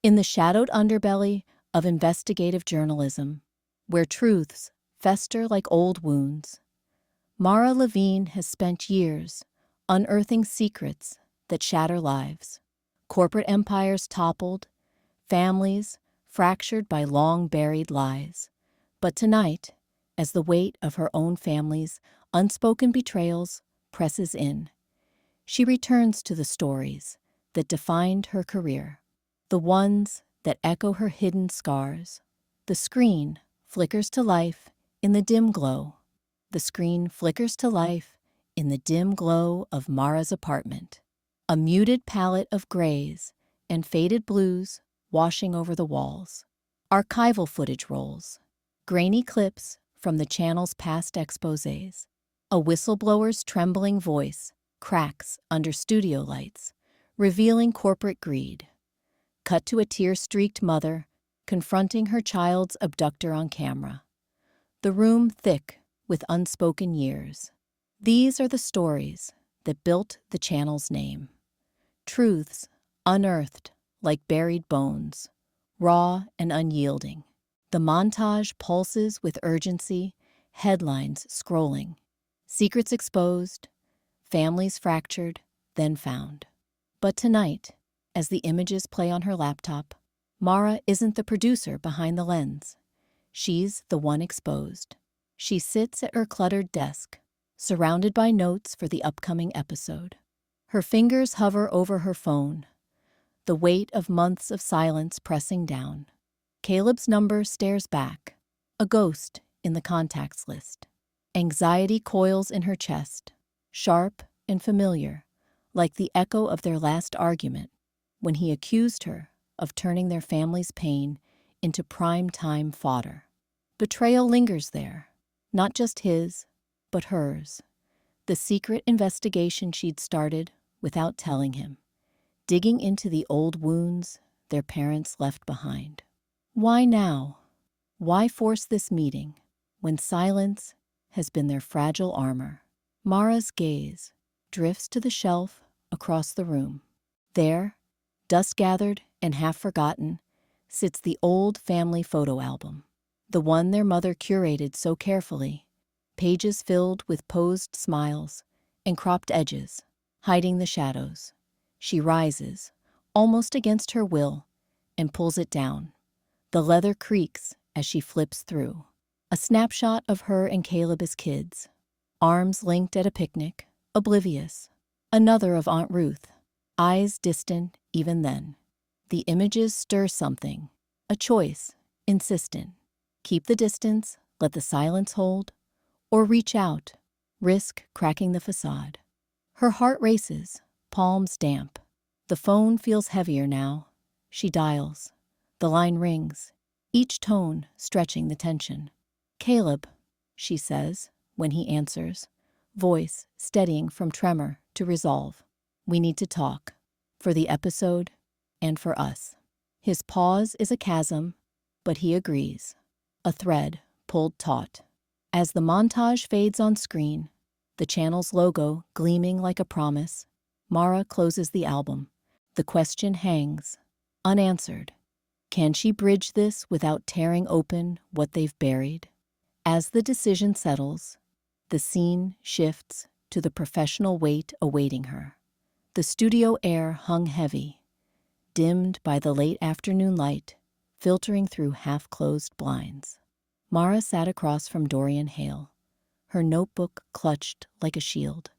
In the shadowed underbelly of investigative journalism, where truths fester like old wounds, Mara Levin has spent years unearthing secrets that shatter lives. Corporate empires toppled, families fractured by long-buried lies. But tonight, as the weight of her own family's unspoken betrayals presses in, she returns to the stories that defined her career, the ones that echo her hidden scars. The screen flickers to life in the dim glow. The screen flickers to life in the dim glow of Mara's apartment. A muted palette of grays and faded blues washing over the walls. Archival footage rolls, grainy clips from the channel's past exposés. A whistleblower's trembling voice cracks under studio lights, revealing corporate greed. Cut to a tear-streaked mother confronting her child's abductor on camera. The room thick with unspoken years. These are the stories that built the channel's name. Truths unearthed like buried bones, raw and unyielding. The montage pulses with urgency, headlines scrolling. Secrets exposed, families fractured, then found. But tonight, as the images play on her laptop, Mara isn't the producer behind the lens. She's the one exposed. She sits at her cluttered desk, surrounded by notes for the upcoming episode. Her fingers hover over her phone, the weight of months of silence pressing down. Caleb's number stares back, a ghost in the contacts list. Anxiety coils in her chest, sharp and familiar, like the echo of their last argument when he accused her of turning their family's pain into prime-time fodder. Betrayal lingers there, not just his, but hers. The secret investigation she'd started without telling him, digging into the old wounds their parents left behind. Why now? Why force this meeting when silence has been their fragile armor? Mara's gaze drifts to the shelf across the room. There, dust gathered and half forgotten, sits the old family photo album, the one their mother curated so carefully, pages filled with posed smiles and cropped edges, hiding the shadows. She rises, almost against her will, and pulls it down. The leather creaks as she flips through. A snapshot of her and Caleb as kids, arms linked at a picnic, oblivious. Another of Aunt Ruth, eyes distant even then. The images stir something, a choice, insistent. Keep the distance, let the silence hold, or reach out, risk cracking the facade. Her heart races, palms damp. The phone feels heavier now. She dials. The line rings, each tone stretching the tension. "Caleb," she says when he answers, voice steadying from tremor to resolve. "We need to talk, for the episode and for us." His pause is a chasm, but he agrees. A thread pulled taut. As the montage fades on screen, the channel's logo gleaming like a promise, Mara closes the album. The question hangs, unanswered. Can she bridge this without tearing open what they've buried? As the decision settles, the scene shifts to the professional weight awaiting her. The studio air hung heavy, dimmed by the late afternoon light filtering through half-closed blinds. Mara sat across from Dorian Hale, her notebook clutched like a shield.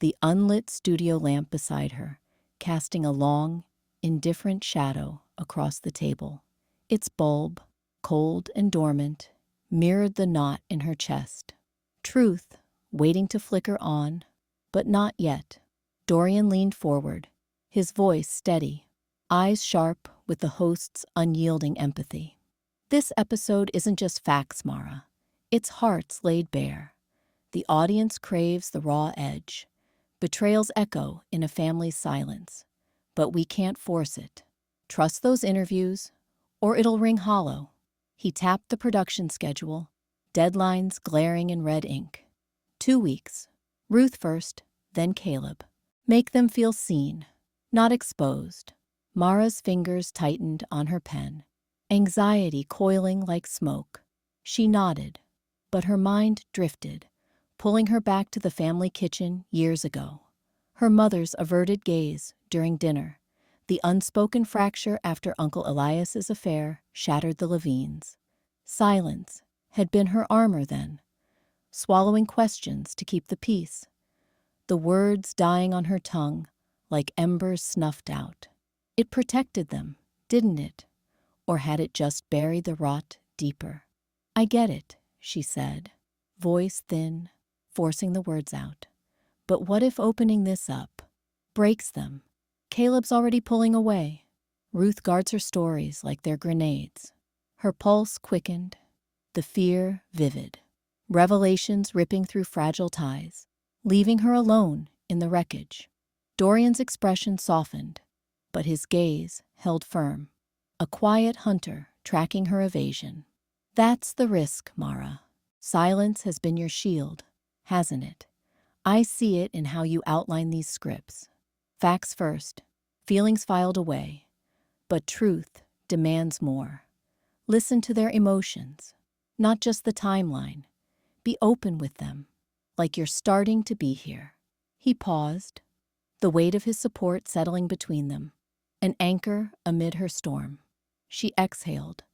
The unlit studio lamp beside her, casting a long, indifferent shadow across the table. Its bulb, cold and dormant, mirrored the knot in her chest. Truth, waiting to flicker on, but not yet. Dorian leaned forward, his voice steady, eyes sharp with the host's unyielding empathy. "This episode isn't just facts, Mara. It's hearts laid bare. The audience craves the raw edge. Betrayals echo in a family's silence, but we can't force it. Trust those interviews, or it'll ring hollow." He tapped the production schedule, deadlines glaring in red ink. 2 weeks. Ruth first, then Caleb. Make them feel seen, not exposed. Mara's fingers tightened on her pen, anxiety coiling like smoke. She nodded, but her mind drifted, pulling her back to the family kitchen years ago. Her mother's averted gaze during dinner, the unspoken fracture after Uncle Elias's affair shattered the Levines. Silence had been her armor then, swallowing questions to keep the peace, the words dying on her tongue like embers snuffed out. It protected them, didn't it? Or had it just buried the rot deeper? "I get it," she said, voice thin, forcing the words out. "But what if opening this up breaks them?" Caleb's already pulling away. Ruth guards her stories like they're grenades. Her pulse quickened, the fear vivid. Revelations ripping through fragile ties, leaving her alone in the wreckage. Dorian's expression softened, but his gaze held firm. A quiet hunter tracking her evasion. "That's the risk, Mara. Silence has been your shield, hasn't it? I see it in how you outline these scripts. Facts first, feelings filed away. But truth demands more. Listen to their emotions, not just the timeline. Be open with them, like you're starting to be here." He paused, the weight of his support settling between them, an anchor amid her storm. She exhaled,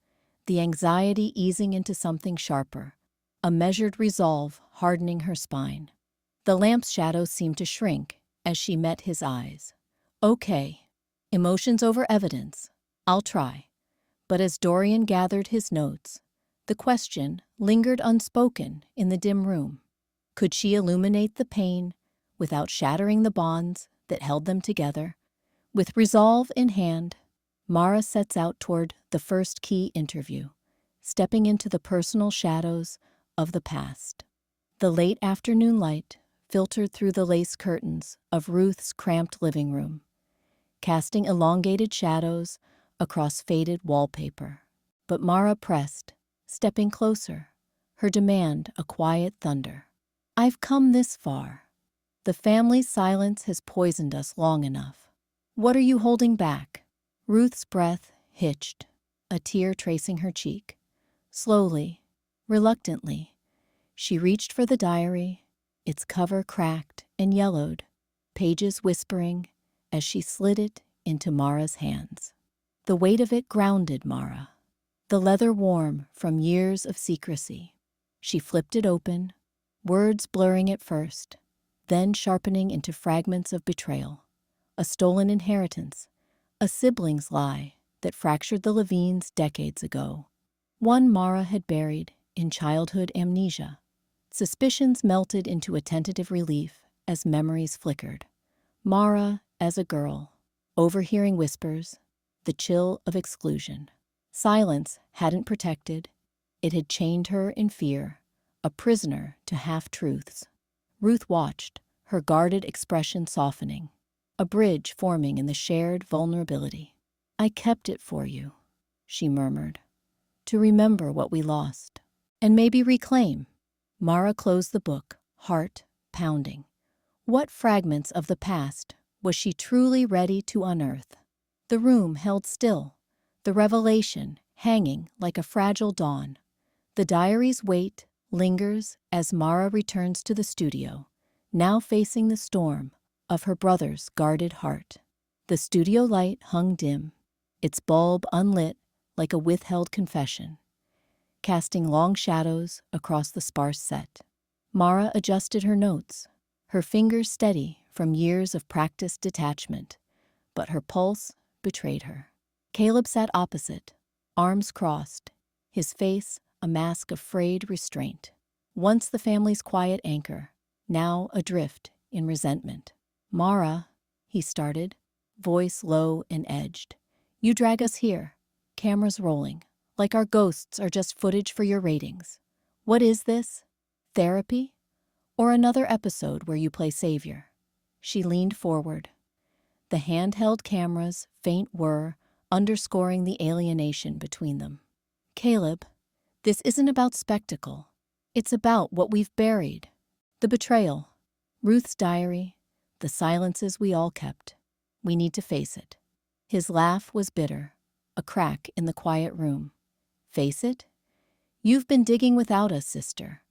the anxiety easing into something sharper, a measured resolve hardening her spine. The lamp's shadows seemed to shrink as she met his eyes. "Okay, emotions over evidence. I'll try." But as Dorian gathered his notes, the question lingered unspoken in the dim room. Could she illuminate the pain without shattering the bonds that held them together? With resolve in hand, Mara sets out toward the first key interview, stepping into the personal shadows of the past. The late afternoon light filtered through the lace curtains of Ruth's cramped living room, casting elongated shadows across faded wallpaper. But Mara pressed, stepping closer, her demand a quiet thunder. "I've come this far. The family's silence has poisoned us long enough. What are you holding back?" Ruth's breath hitched, a tear tracing her cheek. Slowly, reluctantly, she reached for the diary, its cover cracked and yellowed, pages whispering as she slid it into Mara's hands. The weight of it grounded Mara, the leather warm from years of secrecy. She flipped it open, words blurring at first, then sharpening into fragments of betrayal. A stolen inheritance, a sibling's lie that fractured the Levines decades ago. One Mara had buried in childhood amnesia. Suspicions melted into a tentative relief as memories flickered. Mara as a girl, overhearing whispers, the chill of exclusion. Silence hadn't protected. It had chained her in fear, a prisoner to half-truths. Ruth watched, her guarded expression softening, a bridge forming in the shared vulnerability. "I kept it for you," she murmured, "to remember what we lost, and maybe reclaim." Mara closed the book, heart pounding. What fragments of the past was she truly ready to unearth? The room held still, the revelation hanging like a fragile dawn. The diary's weight lingers as Mara returns to the studio, now facing the storm of her brother's guarded heart. The studio light hung dim, its bulb unlit like a withheld confession, casting long shadows across the sparse set. Mara adjusted her notes, her fingers steady from years of practiced detachment, but her pulse betrayed her. Caleb sat opposite, arms crossed, his face a mask of frayed restraint. Once the family's quiet anchor, now adrift in resentment. "Mara," he started, voice low and edged. "You drag us here, cameras rolling, like our ghosts are just footage for your ratings. What is this? Therapy? Or another episode where you play savior?" She leaned forward, the handheld camera's faint whir underscoring the alienation between them. "Caleb, this isn't about spectacle. It's about what we've buried. The betrayal, Ruth's diary, the silences we all kept. We need to face it." His laugh was bitter, a crack in the quiet room. Face it? You've been digging without us, sister,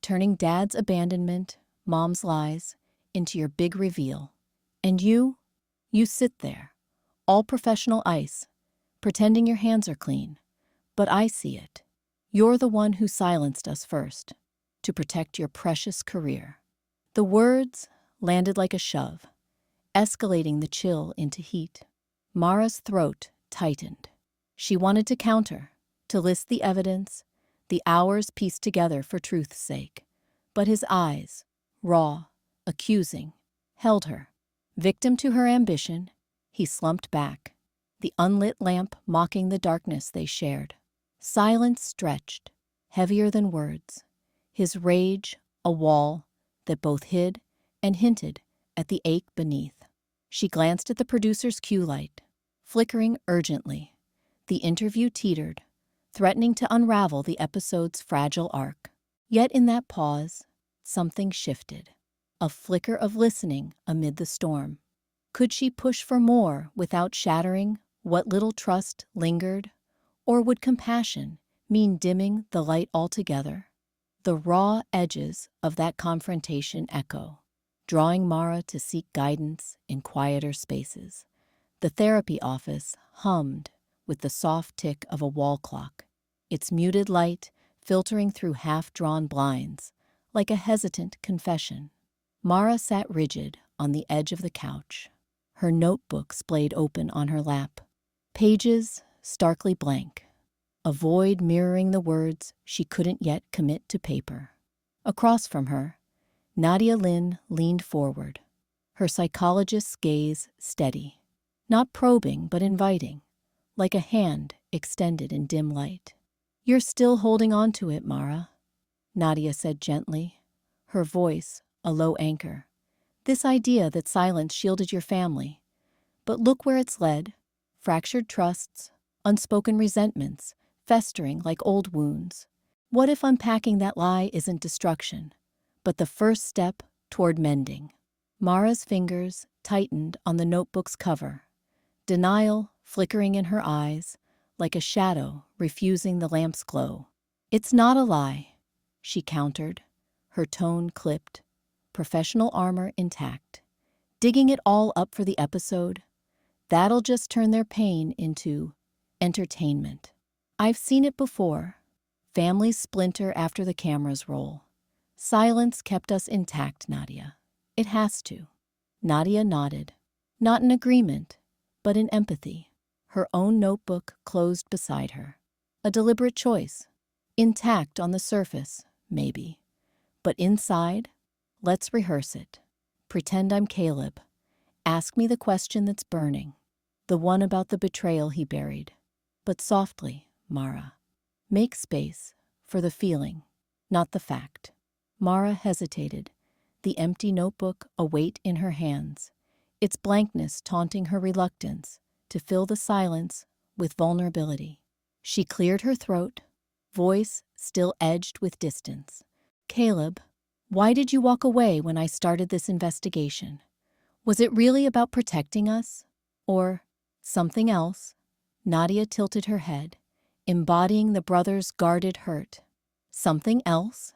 turning Dad's abandonment, Mom's lies, into your big reveal. And you sit there, all professional ice, pretending your hands are clean. But I see it. You're the one who silenced us first, to protect your precious career. The words landed like a shove, escalating the chill into heat. Mara's throat tightened. She wanted to counter, to list the evidence, the hours pieced together for truth's sake. But his eyes, raw, accusing, held her. Victim to her ambition, he slumped back, the unlit lamp mocking the darkness they shared. Silence stretched, heavier than words. His rage, a wall that both hid and hinted at the ache beneath. She glanced at the producer's cue light, flickering urgently. The interview teetered, threatening to unravel the episode's fragile arc. Yet in that pause, something shifted. A flicker of listening amid the storm. Could she push for more without shattering what little trust lingered? Or would compassion mean dimming the light altogether? The raw edges of that confrontation echo, drawing Mara to seek guidance in quieter spaces. The therapy office hummed with the soft tick of a wall clock, its muted light filtering through half-drawn blinds, like a hesitant confession. Mara sat rigid on the edge of the couch, her notebook splayed open on her lap, pages starkly blank, a void mirroring the words she couldn't yet commit to paper. Across from her, Nadia Lynn leaned forward, her psychologist's gaze steady, not probing but inviting, like a hand extended in dim light. "You're still holding on to it, Mara," Nadia said gently, her voice a low anchor. "This idea that silence shielded your family. But look where it's led. Fractured trusts, unspoken resentments, festering like old wounds. What if unpacking that lie isn't destruction, but the first step toward mending?" Mara's fingers tightened on the notebook's cover, denial flickering in her eyes like a shadow refusing the lamp's glow. "It's not a lie," she countered, her tone clipped, professional armor intact. "Digging it all up for the episode? That'll just turn their pain into entertainment. I've seen it before. Families splinter after the cameras roll. Silence kept us intact, Nadia. It has to." Nadia nodded, not in agreement, but in empathy. Her own notebook closed beside her. A deliberate choice. Intact on the surface, maybe. But inside, let's rehearse it. Pretend I'm Caleb. Ask me the question that's burning. The one about the betrayal he buried. But softly, Mara. Make space for the feeling, not the fact. Mara hesitated, the empty notebook a weight in her hands, its blankness taunting her reluctance to fill the silence with vulnerability. She cleared her throat, voice still edged with distance. "Caleb, why did you walk away when I started this investigation? Was it really about protecting us? Or something else?" Nadia tilted her head, embodying the brother's guarded hurt. "Something else?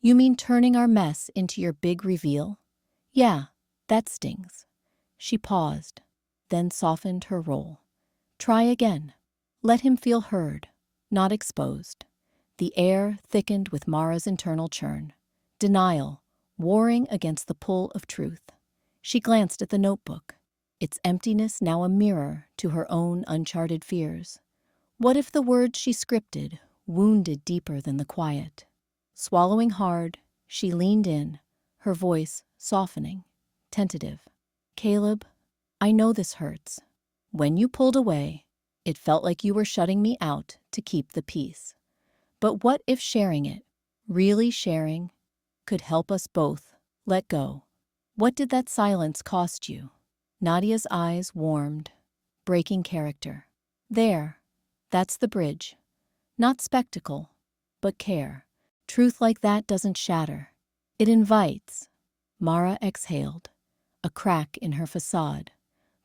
You mean turning our mess into your big reveal? Yeah, that stings." She paused, then softened her role. "Try again. Let him feel heard, not exposed." The air thickened with Mara's internal churn, denial warring against the pull of truth. She glanced at the notebook, its emptiness now a mirror to her own uncharted fears. What if the words she scripted wounded deeper than the quiet? Swallowing hard, she leaned in, her voice softening, tentative. "Caleb, I know this hurts. When you pulled away, it felt like you were shutting me out to keep the peace. But what if sharing it, really sharing, could help us both let go? What did that silence cost you?" Nadia's eyes warmed, breaking character. "There, that's the bridge. Not spectacle, but care. Truth like that doesn't shatter. It invites." Mara exhaled, a crack in her facade,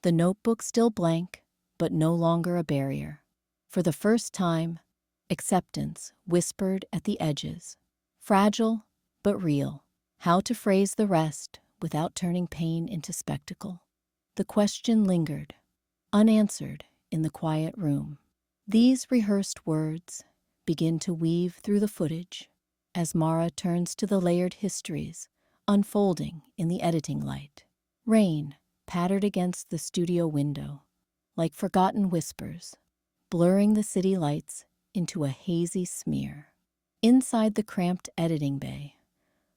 the notebook still blank, but no longer a barrier. For the first time, acceptance whispered at the edges. Fragile, but real. How to phrase the rest without turning pain into spectacle. The question lingered, unanswered in the quiet room. These rehearsed words begin to weave through the footage as Mara turns to the layered histories unfolding in the editing light. Rain pattered against the studio window like forgotten whispers, blurring the city lights into a hazy smear. Inside the cramped editing bay,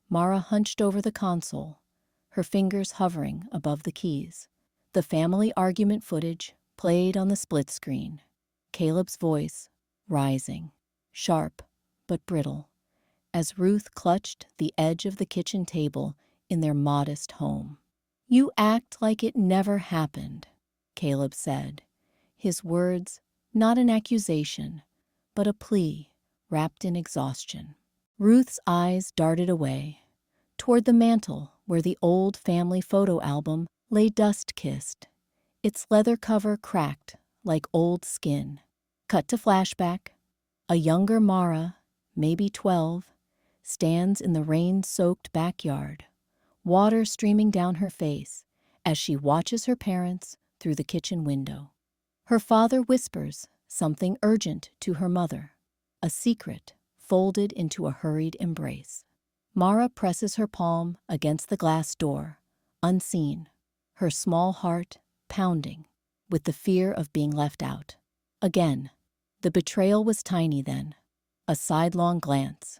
Mara hunched over the console, her fingers hovering above the keys. The family argument footage played on the split screen, Caleb's voice rising, sharp but brittle, as Ruth clutched the edge of the kitchen table in their modest home. "You act like it never happened," Caleb said, his words not an accusation, but a plea wrapped in exhaustion. Ruth's eyes darted away, toward the mantel where the old family photo album lay dust-kissed, its leather cover cracked like old skin. Cut to flashback. A younger Mara, maybe 12, stands in the rain-soaked backyard, water streaming down her face as she watches her parents through the kitchen window. Her father whispers something urgent to her mother, a secret folded into a hurried embrace. Mara presses her palm against the glass door, unseen, her small heart pounding with the fear of being left out. Again, the betrayal was tiny then, a sidelong glance,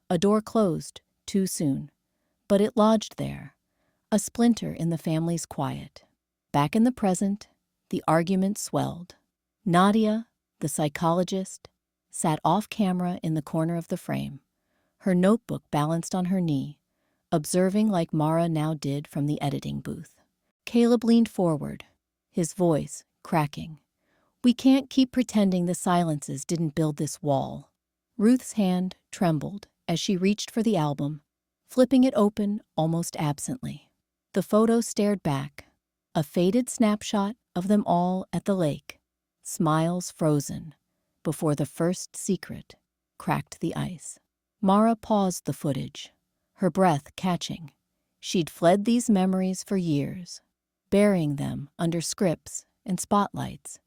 a door closed too soon, but it lodged there, a splinter in the family's quiet. Back in the present, the argument swelled. Nadia, the psychologist, sat off camera in the corner of the frame, her notebook balanced on her knee, observing like Mara now did from the editing booth. Caleb leaned forward, his voice cracking. "We can't keep pretending the silences didn't build this wall." Ruth's hand trembled as she reached for the album, flipping it open almost absently. The photo stared back, a faded snapshot of them all at the lake, smiles frozen, before the first secret cracked the ice. Mara paused the footage, her breath catching. She'd fled these memories for years, burying them under scripts and spotlights,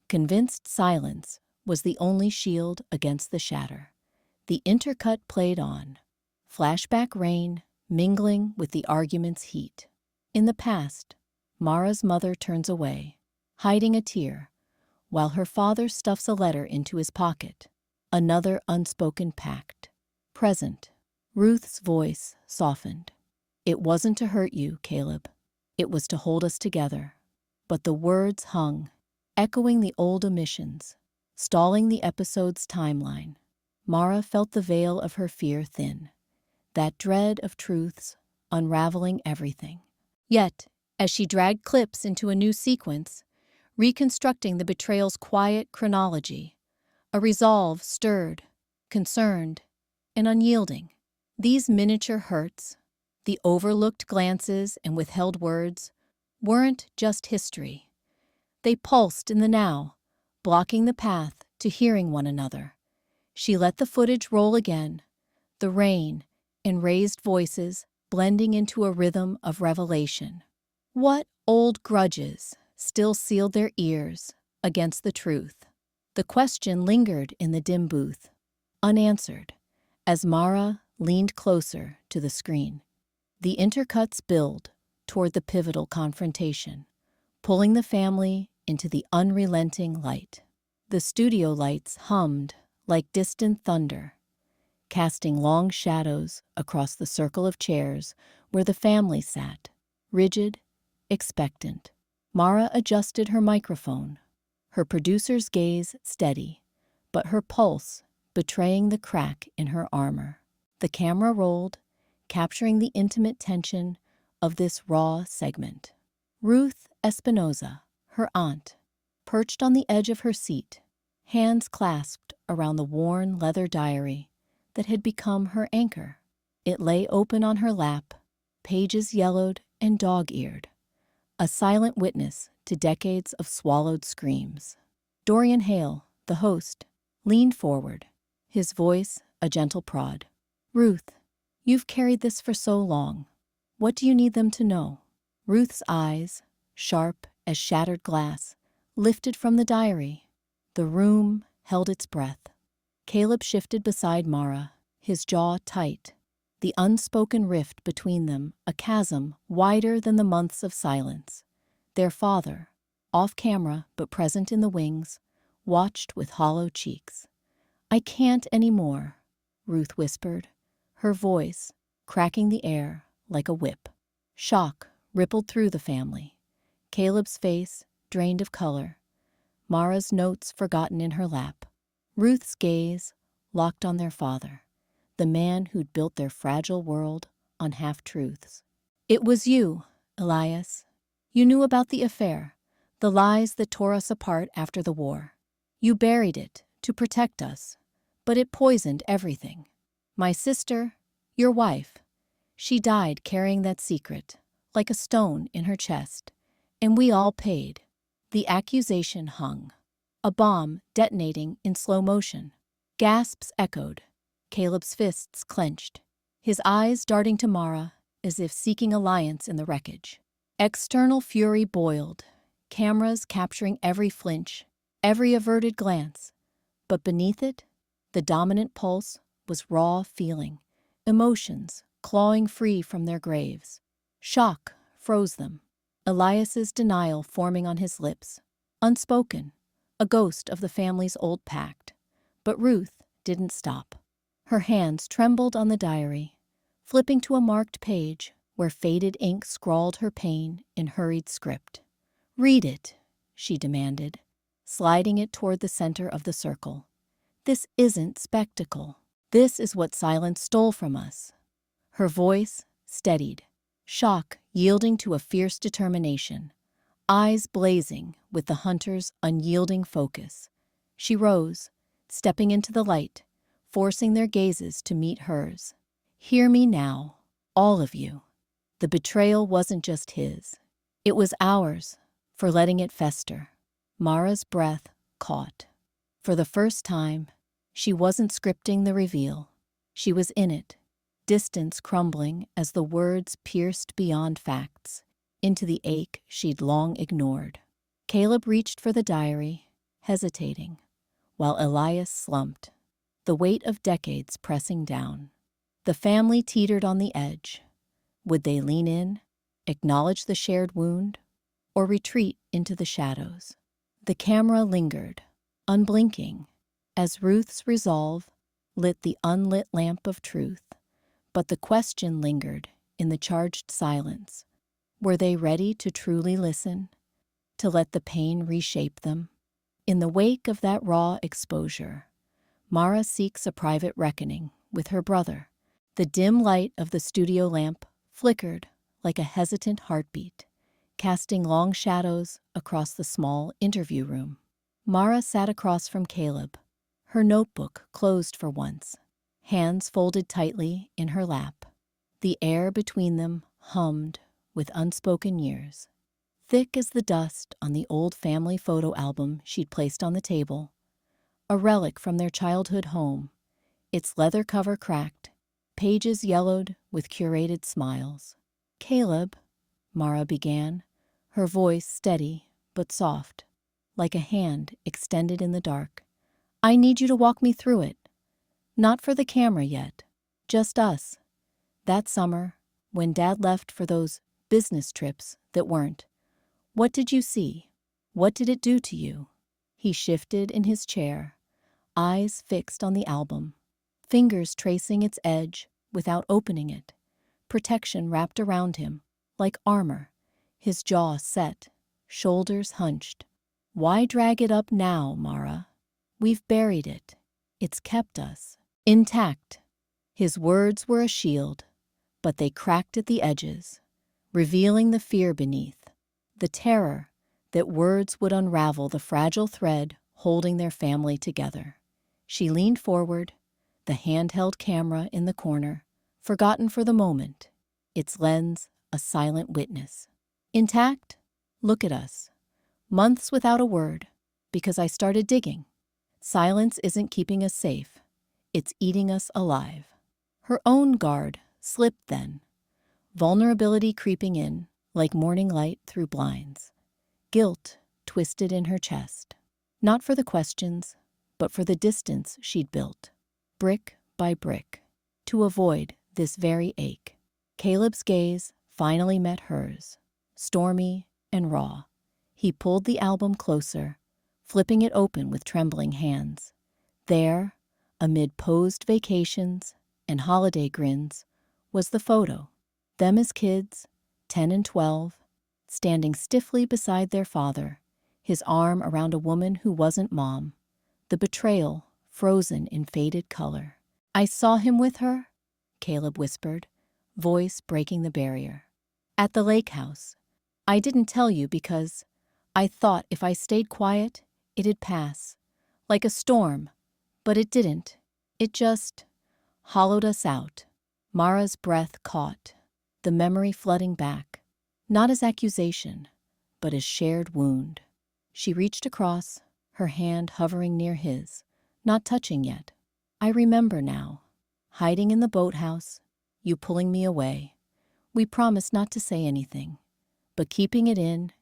convinced silence was the only shield against the shatter. The intercut played on, flashback rain mingling with the argument's heat. In the past, Mara's mother turns away, hiding a tear, while her father stuffs a letter into his pocket, another unspoken pact. Present, Ruth's voice softened. "It wasn't to hurt you, Caleb. It was to hold us together." But the words hung, echoing the old omissions, stalling the episode's timeline. Mara felt the veil of her fear thin, that dread of truths unraveling everything. Yet, as she dragged clips into a new sequence, reconstructing the betrayal's quiet chronology, a resolve stirred, concerned, and unyielding. These miniature hurts, the overlooked glances and withheld words, weren't just history. They pulsed in the now, blocking the path to hearing one another. She let the footage roll again, the rain and raised voices blending into a rhythm of revelation. What old grudges still sealed their ears against the truth? The question lingered in the dim booth, unanswered, as Mara leaned closer to the screen. The intercuts build toward the pivotal confrontation, pulling the family into the unrelenting light. The studio lights hummed like distant thunder, casting long shadows across the circle of chairs where the family sat, rigid, expectant. Mara adjusted her microphone, her producer's gaze steady, but her pulse betraying the crack in her armor. The camera rolled, capturing the intimate tension of this raw segment. Ruth Espinoza, her aunt, perched on the edge of her seat, hands clasped around the worn leather diary that had become her anchor. It lay open on her lap, pages yellowed and dog-eared, a silent witness to decades of swallowed screams. Dorian Hale, the host, leaned forward, his voice a gentle prod. Ruth, you've carried this for so long. What do you need them to know? Ruth's eyes, sharp as shattered glass, lifted from the diary. The room held its breath. Caleb shifted beside Mara, his jaw tight, the unspoken rift between them a chasm wider than the months of silence. Their father, off camera but present in the wings, watched with hollow cheeks. I can't anymore, Ruth whispered, her voice cracking the air like a whip. Shock rippled through the family. Caleb's face drained of color, Mara's notes forgotten in her lap. Ruth's gaze locked on their father, the man who'd built their fragile world on half-truths. It was you, Elias. You knew about the affair, the lies that tore us apart after the war. You buried it to protect us, but it poisoned everything. My sister, your wife, she died carrying that secret, like a stone in her chest, and we all paid. The accusation hung, a bomb detonating in slow motion. Gasps echoed, Caleb's fists clenched, his eyes darting to Mara as if seeking alliance in the wreckage. External fury boiled, cameras capturing every flinch, every averted glance. But beneath it, the dominant pulse was raw feeling, emotions clawing free from their graves. Shock froze them, Elias's denial forming on his lips, unspoken, a ghost of the family's old pact. But Ruth didn't stop. Her hands trembled on the diary, flipping to a marked page where faded ink scrawled her pain in hurried script. Read it, she demanded, sliding it toward the center of the circle. This isn't spectacle. This is what silence stole from us. Her voice steadied, shock yielding to a fierce determination, eyes blazing with the hunter's unyielding focus. She rose, stepping into the light, forcing their gazes to meet hers. Hear me now, all of you. The betrayal wasn't just his. It was ours, for letting it fester. Mara's breath caught. For the first time, she wasn't scripting the reveal. She was in it, distance crumbling as the words pierced beyond facts, into the ache she'd long ignored. Caleb reached for the diary, hesitating, while Elias slumped, the weight of decades pressing down. The family teetered on the edge. Would they lean in, acknowledge the shared wound, or retreat into the shadows? The camera lingered, unblinking, as Ruth's resolve lit the unlit lamp of truth. But the question lingered in the charged silence. Were they ready to truly listen, to let the pain reshape them? In the wake of that raw exposure, Mara seeks a private reckoning with her brother. The dim light of the studio lamp flickered like a hesitant heartbeat, casting long shadows across the small interview room. Mara sat across from Caleb, her notebook closed for once, hands folded tightly in her lap. The air between them hummed with unspoken years. Thick as the dust on the old family photo album she'd placed on the table, a relic from their childhood home, its leather cover cracked, pages yellowed with curated smiles. Caleb, Mara began, her voice steady but soft, like a hand extended in the dark. I need you to walk me through it. Not for the camera yet, just us. That summer, when Dad left for those business trips that weren't. What did you see? What did it do to you? He shifted in his chair, eyes fixed on the album, fingers tracing its edge without opening it, protection wrapped around him, like armor, his jaw set, shoulders hunched. Why drag it up now, Mara? We've buried it. It's kept us intact. His words were a shield, but they cracked at the edges, revealing the fear beneath, the terror that words would unravel the fragile thread holding their family together. She leaned forward, the handheld camera in the corner, forgotten for the moment, its lens a silent witness. Intact? Look at us. Months without a word, because I started digging. Silence isn't keeping us safe. It's eating us alive. Her own guard slipped then, vulnerability creeping in like morning light through blinds. Guilt twisted in her chest, not for the questions, but for the distance she'd built, brick by brick, to avoid this very ache. Caleb's gaze finally met hers, stormy and raw. He pulled the album closer, flipping it open with trembling hands. There, amid posed vacations and holiday grins, was the photo. Them as kids, 10 and 12, standing stiffly beside their father, his arm around a woman who wasn't mom, the betrayal frozen in faded color. "I saw him with her," Caleb whispered, voice breaking the barrier. "At the lake house. I didn't tell you because I thought if I stayed quiet, it'd pass. Like a storm. But it didn't. It just hollowed us out." Mara's breath caught, the memory flooding back, not as accusation, but as shared wound. She reached across, her hand hovering near his, not touching yet. "I remember now. Hiding in the boathouse, you pulling me away. We promised not to say anything, but keeping it in,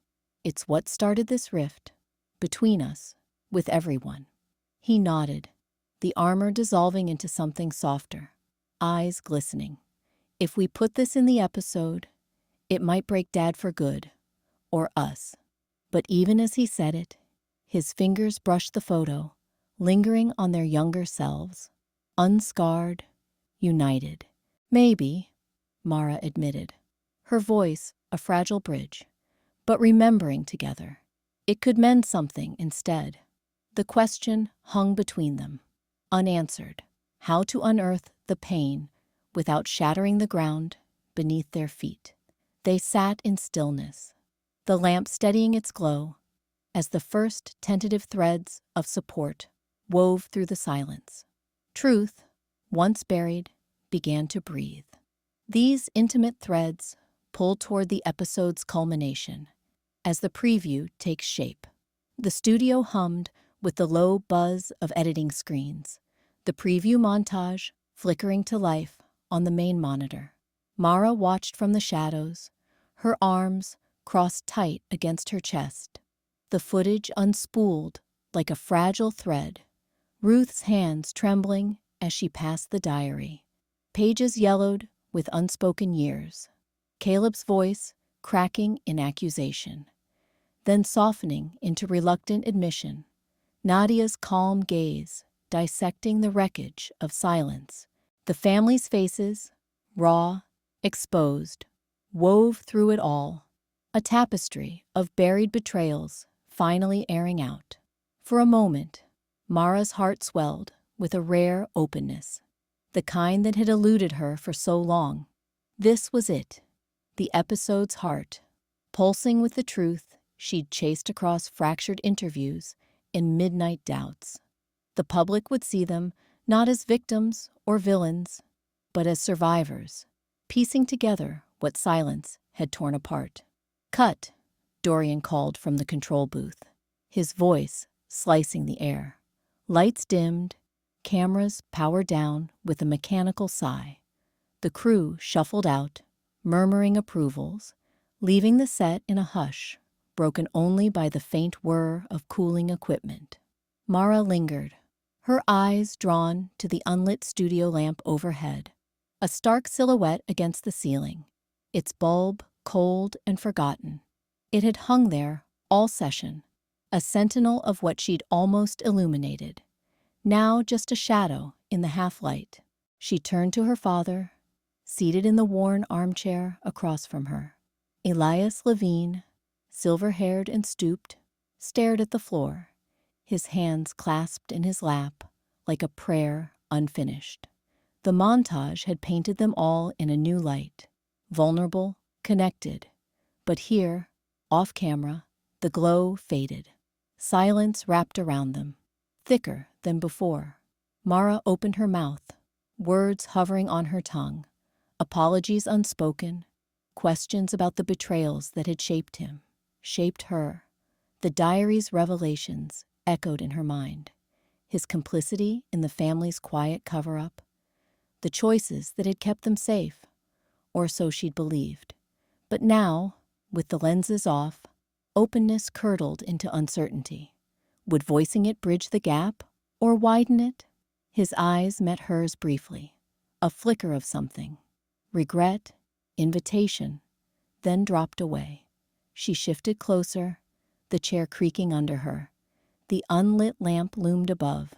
it's what started this rift between us, with everyone." He nodded, the armor dissolving into something softer, eyes glistening. "If we put this in the episode, it might break Dad for good, or us." But even as he said it, his fingers brushed the photo, lingering on their younger selves, unscarred, united. "Maybe," Mara admitted, her voice a fragile bridge, "but remembering together, it could mend something instead." The question hung between them, unanswered, how to unearth the pain without shattering the ground beneath their feet. They sat in stillness, the lamp steadying its glow as the first tentative threads of support wove through the silence. Truth, once buried, began to breathe. These intimate threads pulled toward the episode's culmination as the preview takes shape. The studio hummed with the low buzz of editing screens, the preview montage flickering to life on the main monitor. Mara watched from the shadows, her arms crossed tight against her chest, the footage unspooled like a fragile thread, Ruth's hands trembling as she passed the diary. Pages yellowed with unspoken years, Caleb's voice cracking in accusation, then softening into reluctant admission, Nadia's calm gaze dissecting the wreckage of silence. The family's faces, raw, exposed, wove through it all, a tapestry of buried betrayals finally airing out. For a moment, Mara's heart swelled with a rare openness, the kind that had eluded her for so long. This was it, the episode's heart, pulsing with the truth she'd chased across fractured interviews and midnight doubts. The public would see them not as victims or villains, but as survivors, piecing together what silence had torn apart. "Cut," Dorian called from the control booth, his voice slicing the air. Lights dimmed, cameras powered down with a mechanical sigh. The crew shuffled out, murmuring approvals, leaving the set in a hush, broken only by the faint whir of cooling equipment. Mara lingered, her eyes drawn to the unlit studio lamp overhead, a stark silhouette against the ceiling, its bulb cold and forgotten. It had hung there all session, a sentinel of what she'd almost illuminated, now just a shadow in the half-light. She turned to her father, seated in the worn armchair across from her. Elias Levin, silver-haired and stooped, stared at the floor, his hands clasped in his lap like a prayer unfinished. The montage had painted them all in a new light, vulnerable, connected. But here, off camera, the glow faded. Silence wrapped around them, thicker than before. Mara opened her mouth, words hovering on her tongue, apologies unspoken, questions about the betrayals that had shaped him, shaped her. The diary's revelations echoed in her mind. His complicity in the family's quiet cover-up, the choices that had kept them safe, or so she'd believed. But now, with the lenses off, openness curdled into uncertainty. Would voicing it bridge the gap, or widen it? His eyes met hers briefly, a flicker of something. Regret, invitation, then dropped away. She shifted closer, the chair creaking under her. The unlit lamp loomed above,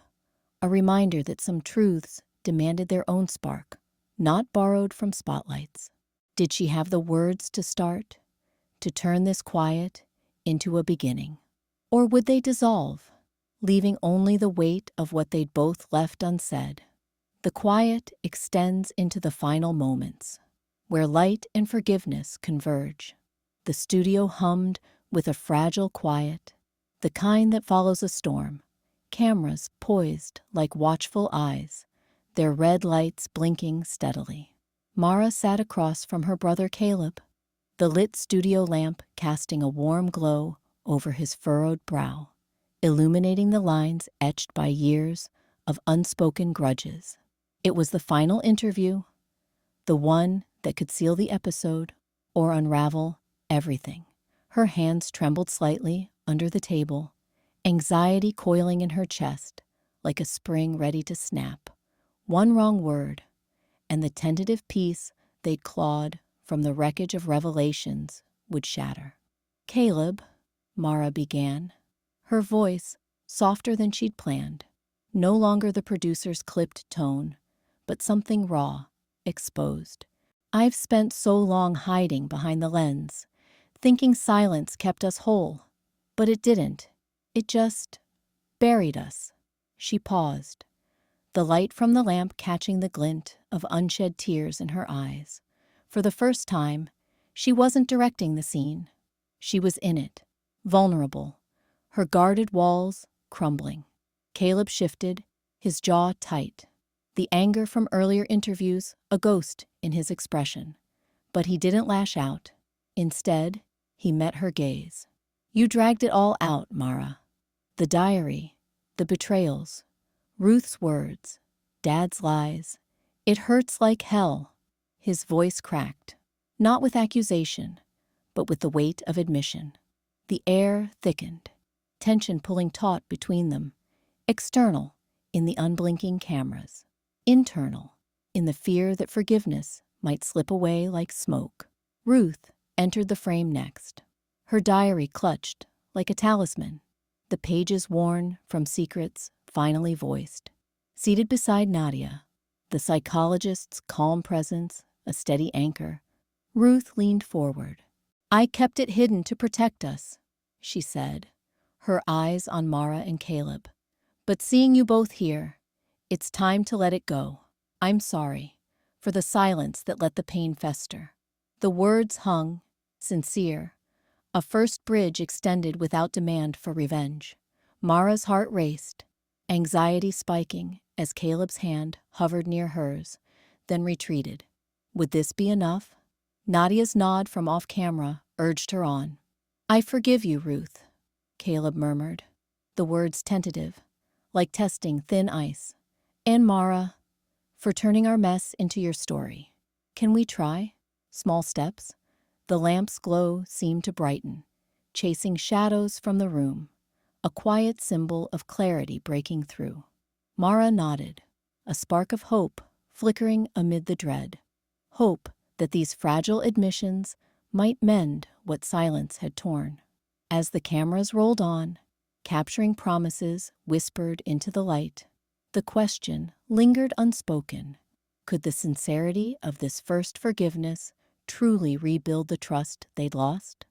a reminder that some truths demanded their own spark, not borrowed from spotlights. Did she have the words to start, to turn this quiet into a beginning? Or would they dissolve, leaving only the weight of what they'd both left unsaid? The quiet extends into the final moments, where light and forgiveness converge. The studio hummed with a fragile quiet, the kind that follows a storm, cameras poised like watchful eyes, their red lights blinking steadily. Mara sat across from her brother Caleb, the lit studio lamp casting a warm glow over his furrowed brow, illuminating the lines etched by years of unspoken grudges. It was the final interview, the one that could seal the episode or unravel everything. Her hands trembled slightly under the table, anxiety coiling in her chest like a spring ready to snap. One wrong word, and the tentative piece they'd clawed from the wreckage of revelations would shatter. "Caleb," Mara began, her voice softer than she'd planned. No longer the producer's clipped tone, but something raw, exposed. "I've spent so long hiding behind the lens, thinking silence kept us whole. But it didn't. It just buried us." She paused, the light from the lamp catching the glint of unshed tears in her eyes. For the first time, she wasn't directing the scene. She was in it, vulnerable, her guarded walls crumbling. Caleb shifted, his jaw tight, the anger from earlier interviews a ghost in his expression. But he didn't lash out. Instead, he met her gaze. "You dragged it all out, Mara. The diary, the betrayals, Ruth's words, Dad's lies. It hurts like hell." His voice cracked, not with accusation, but with the weight of admission. The air thickened, tension pulling taut between them, external in the unblinking cameras, internal in the fear that forgiveness might slip away like smoke. Ruth entered the frame next, her diary clutched like a talisman, the pages worn from secrets finally voiced. Seated beside Nadia, the psychologist's calm presence a steady anchor, Ruth leaned forward. "I kept it hidden to protect us," she said, her eyes on Mara and Caleb. "But seeing you both here, it's time to let it go. I'm sorry for the silence that let the pain fester." The words hung, sincere, a first bridge extended without demand for revenge. Mara's heart raced, anxiety spiking as Caleb's hand hovered near hers, then retreated. Would this be enough? Nadia's nod from off-camera urged her on. "I forgive you, Ruth," Caleb murmured, the words tentative, like testing thin ice. "And Mara, for turning our mess into your story. Can we try? Small steps." The lamp's glow seemed to brighten, chasing shadows from the room, a quiet symbol of clarity breaking through. Mara nodded, a spark of hope flickering amid the dread. Hope that these fragile admissions might mend what silence had torn. As the cameras rolled on, capturing promises whispered into the light, the question lingered unspoken. Could the sincerity of this first forgiveness truly rebuild the trust they'd lost?